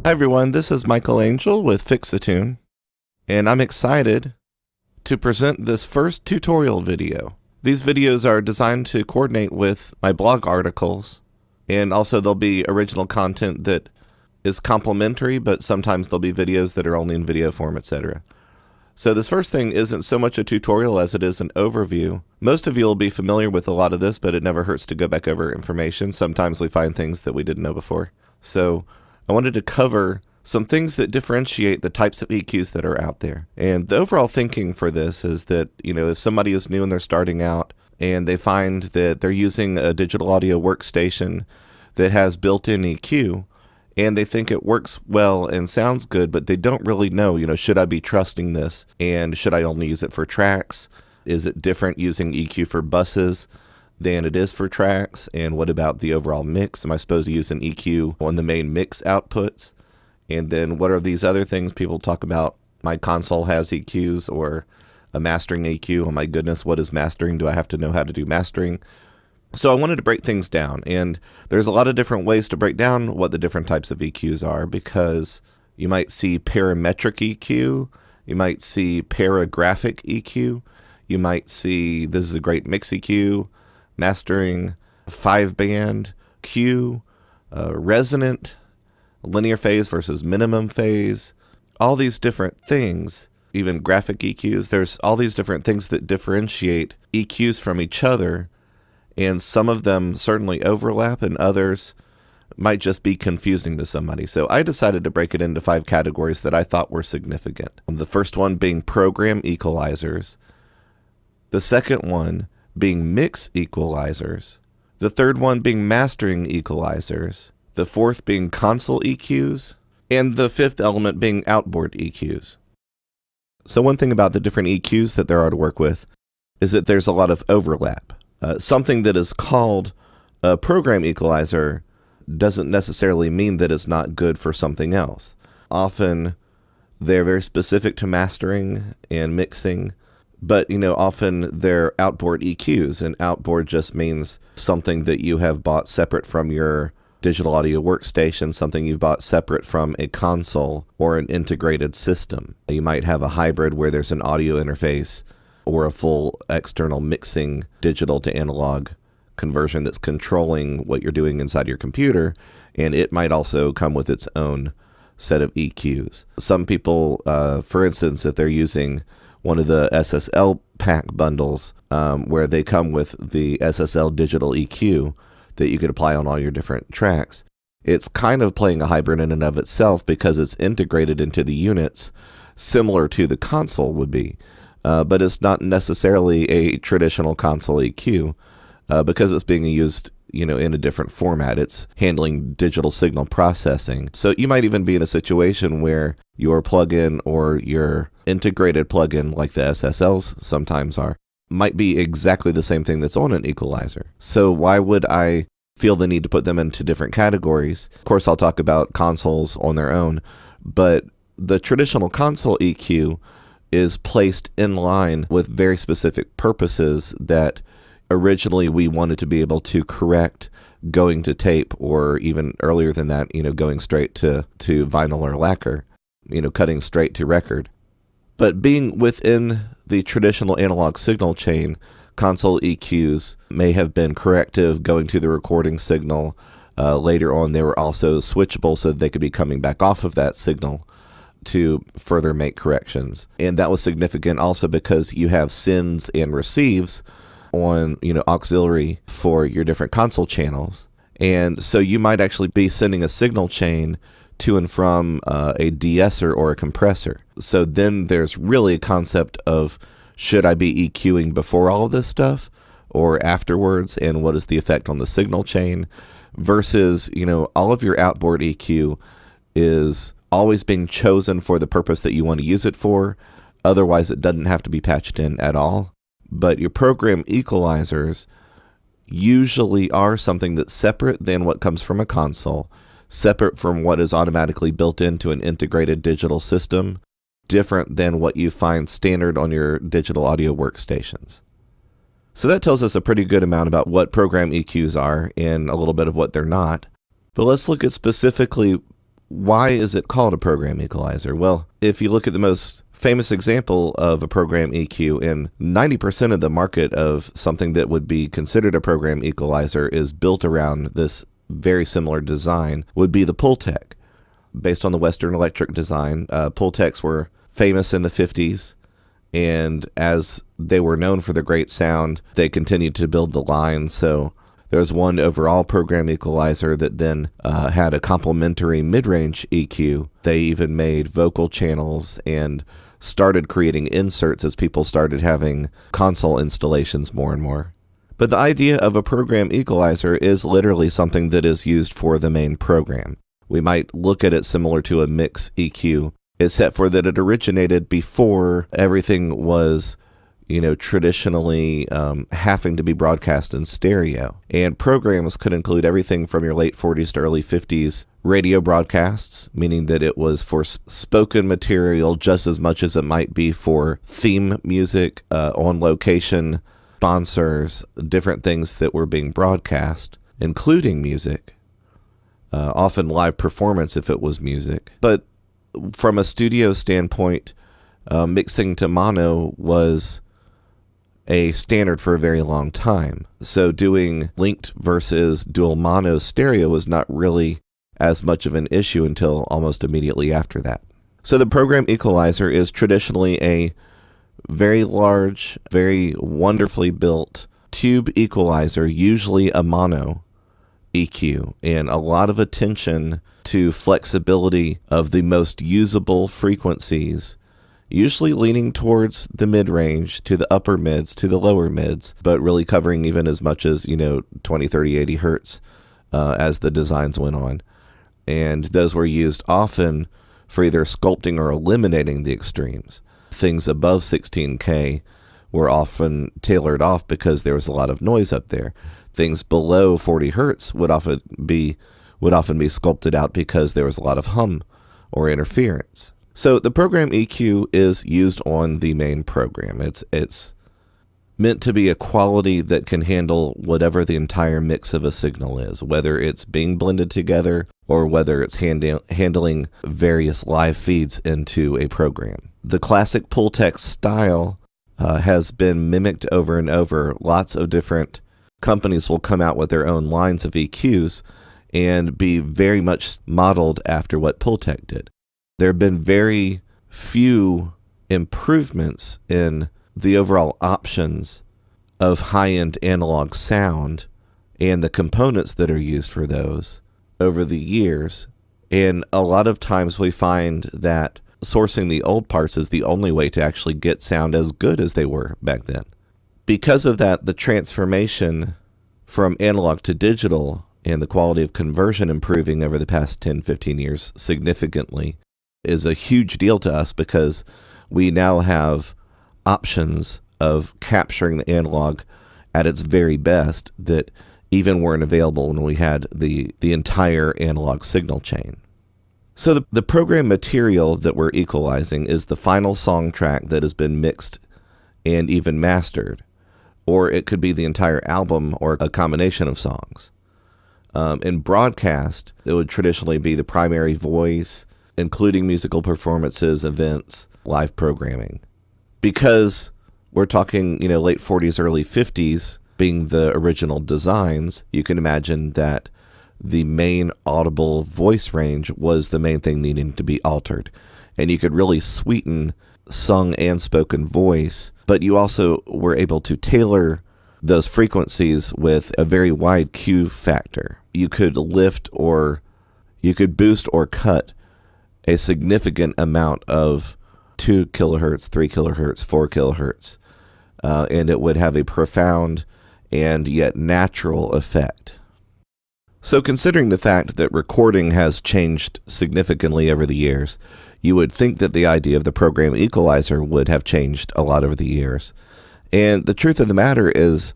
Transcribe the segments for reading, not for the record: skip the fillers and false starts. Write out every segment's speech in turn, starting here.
Hi everyone, this is Michael Angel with FixATune, and I'm excited to present this first tutorial video. These videos are designed to coordinate with my blog articles, and also there'll be original content that is complementary, but sometimes there'll be videos that are only in video form, etc. So this first thing isn't so much a tutorial as it is an overview. Most of you will be familiar with a lot of this, but it never hurts to go back over information. Sometimes we find things that we didn't know before. So I wanted to cover some things that differentiate the types of EQs that are out there. And the overall thinking for this is that, if somebody is new and they're starting out and they find that they're using a digital audio workstation that has built-in EQ, and they think it works well and sounds good, but they don't really know, should I be trusting this? And should I only use it for tracks? Is it different using EQ for buses than it is for tracks? And what about the overall mix? Am I supposed to use an EQ on the main mix outputs? And then what are these other things people talk about? My console has EQs, or a mastering EQ. Oh my goodness, what is mastering? Do I have to know how to do mastering? So I wanted to break things down, and there's a lot of different ways to break down what the different types of EQs are, because you might see parametric EQ, you might see paragraphic EQ, you might see this is a great mix EQ, mastering, 5-band, Q, resonant, linear phase versus minimum phase, all these different things, even graphic EQs, there's all these different things that differentiate EQs from each other, and some of them certainly overlap and others might just be confusing to somebody. So I decided to break it into 5 categories that I thought were significant. The first one being program equalizers, the second one being mix equalizers, the third one being mastering equalizers, the fourth being console EQs, and the fifth element being outboard EQs. So one thing about the different EQs that there are to work with is that there's a lot of overlap. Something that is called a program equalizer doesn't necessarily mean that it's not good for something else. Often they're very specific to mastering and mixing, but often they're outboard EQs, and outboard just means something that you have bought separate from your digital audio workstation, something you've bought separate from a console or an integrated system. You might have a hybrid where there's an audio interface or a full external mixing digital to analog conversion that's controlling what you're doing inside your computer, and it might also come with its own set of EQs. Some people, for instance, if they're using one of the SSL pack bundles where they come with the SSL digital EQ that you could apply on all your different tracks, it's kind of playing a hybrid in and of itself because it's integrated into the units similar to the console would be. But it's not necessarily a traditional console EQ because it's being used, in a different format. It's handling digital signal processing. So you might even be in a situation where your plugin or your integrated plugin, like the SSLs sometimes are, might be exactly the same thing that's on an equalizer. So why would I feel the need to put them into different categories? Of course, I'll talk about consoles on their own, but the traditional console EQ is placed in line with very specific purposes that originally we wanted to be able to correct going to tape, or even earlier than that, going straight to vinyl or lacquer, cutting straight to record. But being within the traditional analog signal chain, console EQs may have been corrective going to the recording signal. Later on, they were also switchable so that they could be coming back off of that signal to further make corrections. And that was significant also because you have sends and receives on auxiliary for your different console channels. And so you might actually be sending a signal chain to and from a de-esser or a compressor. So then there's really a concept of, should I be EQing before all of this stuff or afterwards, and what is the effect on the signal chain, versus all of your outboard EQ is always being chosen for the purpose that you want to use it for. Otherwise, it doesn't have to be patched in at all. But your program equalizers usually are something that's separate than what comes from a console, separate from what is automatically built into an integrated digital system, different than what you find standard on your digital audio workstations. So that tells us a pretty good amount about what program EQs are and a little bit of what they're not. But let's look at specifically why is it called a program equalizer? Well, if you look at the most famous example of a program EQ, and 90% of the market of something that would be considered a program equalizer is built around this very similar design, would be the Pultec. Based on the Western Electric design, Pultecs were famous in the 50s, and as they were known for their great sound, they continued to build the line. So there's one overall program equalizer that then had a complementary mid-range EQ. They even made vocal channels and started creating inserts as people started having console installations more and more. But the idea of a program equalizer is literally something that is used for the main program. We might look at it similar to a mix EQ, except for that it originated before everything was, traditionally having to be broadcast in stereo. And programs could include everything from your late 40s to early 50s radio broadcasts, meaning that it was for spoken material just as much as it might be for theme music, on location, sponsors, different things that were being broadcast, including music, often live performance if it was music. But from a studio standpoint, mixing to mono was a standard for a very long time. So doing linked versus dual mono stereo was not really as much of an issue until almost immediately after that. So the program equalizer is traditionally a very large, very wonderfully built tube equalizer, usually a mono EQ, and a lot of attention to flexibility of the most usable frequencies, usually leaning towards the mid-range, to the upper mids, to the lower mids, but really covering even as much as, 20, 30, 80 hertz as the designs went on. And those were used often for either sculpting or eliminating the extremes. Things above 16K were often tailored off because there was a lot of noise up there. Things below 40 hertz would often be sculpted out because there was a lot of hum or interference. So the program EQ is used on the main program. It's meant to be a quality that can handle whatever the entire mix of a signal is, whether it's being blended together or whether it's handling various live feeds into a program. The classic Pultec style has been mimicked over and over. Lots of different companies will come out with their own lines of EQs and be very much modeled after what Pultec did. There have been very few improvements in the overall options of high-end analog sound and the components that are used for those over the years. And a lot of times we find that sourcing the old parts is the only way to actually get sound as good as they were back then. Because of that, the transformation from analog to digital and the quality of conversion improving over the past 10, 15 years significantly is a huge deal to us, because we now have options of capturing the analog at its very best that even weren't available when we had the entire analog signal chain. So the program material that we're equalizing is the final song track that has been mixed and even mastered, or it could be the entire album or a combination of songs. In broadcast, it would traditionally be the primary voice, including musical performances, events, live programming. Because we're talking, late 40s, early 50s being the original designs, you can imagine that the main audible voice range was the main thing needing to be altered. And you could really sweeten sung and spoken voice, but you also were able to tailor those frequencies with a very wide Q factor. You could lift or you could boost or cut a significant amount of 2 kilohertz, 3 kilohertz, 4 kilohertz, and it would have a profound and yet natural effect. So considering the fact that recording has changed significantly over the years, you would think that the idea of the program equalizer would have changed a lot over the years. And the truth of the matter is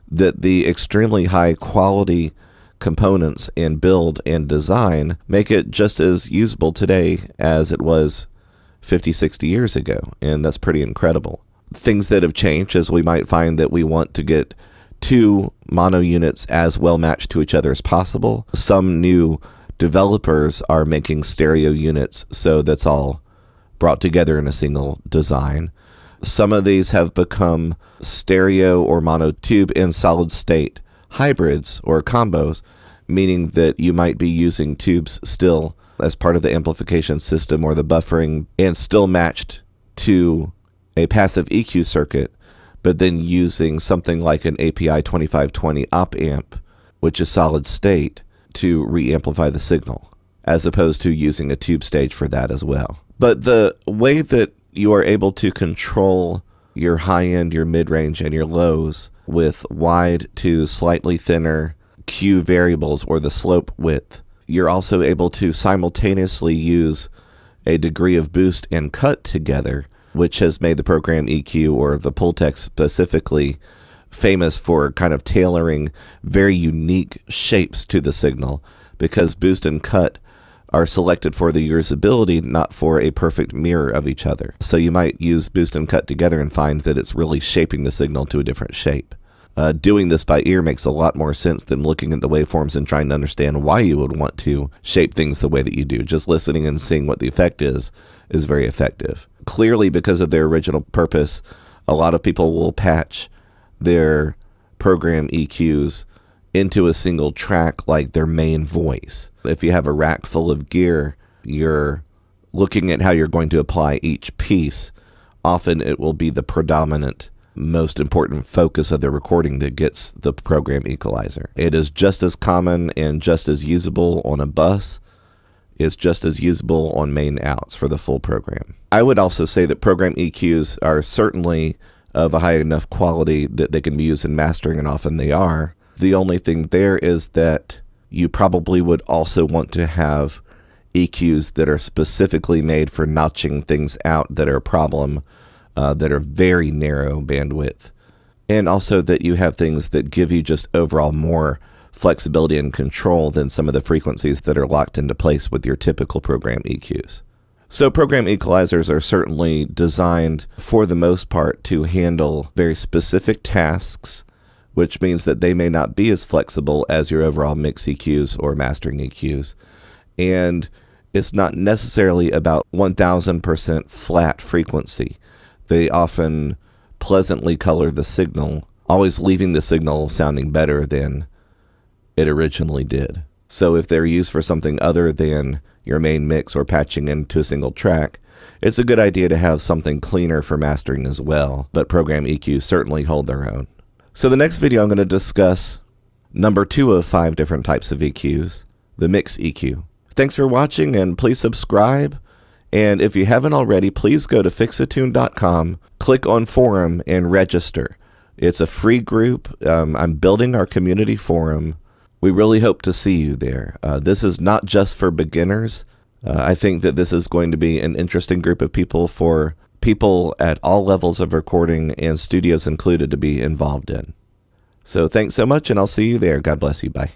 that the extremely high quality components and build and design make it just as usable today as it was 50, 60 years ago. And that's pretty incredible. Things that have changed is we might find that we want to get 2 mono units as well matched to each other as possible. Some new developers are making stereo units, so that's all brought together in a single design. Some of these have become stereo or monotube and solid state hybrids or combos, meaning that you might be using tubes still as part of the amplification system or the buffering and still matched to a passive EQ circuit, but then using something like an API 2520 op amp, which is solid state, to re-amplify the signal, as opposed to using a tube stage for that as well. But the way that you are able to control your high end, your mid-range, and your lows with wide to slightly thinner Q variables or the slope width, you're also able to simultaneously use a degree of boost and cut together, which has made the program EQ, or the Pultec specifically, famous for kind of tailoring very unique shapes to the signal, because boost and cut are selected for the usability, not for a perfect mirror of each other. So you might use boost and cut together and find that it's really shaping the signal to a different shape. Doing this by ear makes a lot more sense than looking at the waveforms and trying to understand why you would want to shape things the way that you do. Just listening and seeing what the effect is very effective. Clearly, because of their original purpose, a lot of people will patch their program EQs into a single track like their main voice. If you have a rack full of gear, you're looking at how you're going to apply each piece. Often it will be the predominant, most important focus of the recording that gets the program equalizer. It is just as common and just as usable on a bus. It's just as usable on main outs for the full program. I would also say that program EQs are certainly of a high enough quality that they can be used in mastering, and often they are. The only thing there is that you probably would also want to have EQs that are specifically made for notching things out that are a problem, that are very narrow bandwidth, and also that you have things that give you just overall more flexibility and control than some of the frequencies that are locked into place with your typical program EQs. So program equalizers are certainly designed for the most part to handle very specific tasks, which means that they may not be as flexible as your overall mix EQs or mastering EQs. And it's not necessarily about 1000% flat frequency. They often pleasantly color the signal, always leaving the signal sounding better than it originally did. So if they're used for something other than your main mix or patching into a single track, it's a good idea to have something cleaner for mastering as well, but program EQs certainly hold their own. So the next video I'm going to discuss number 2 of 5 different types of EQs, the mix EQ. Thanks for watching, and please subscribe. And if you haven't already, please go to FixATune.com, click on forum, and register. It's a free group. I'm building our community forum. We really hope to see you there. This is not just for beginners. I think that this is going to be an interesting group of people for people at all levels of recording, and studios included, to be involved in. So thanks so much, and I'll see you there. God bless you. Bye.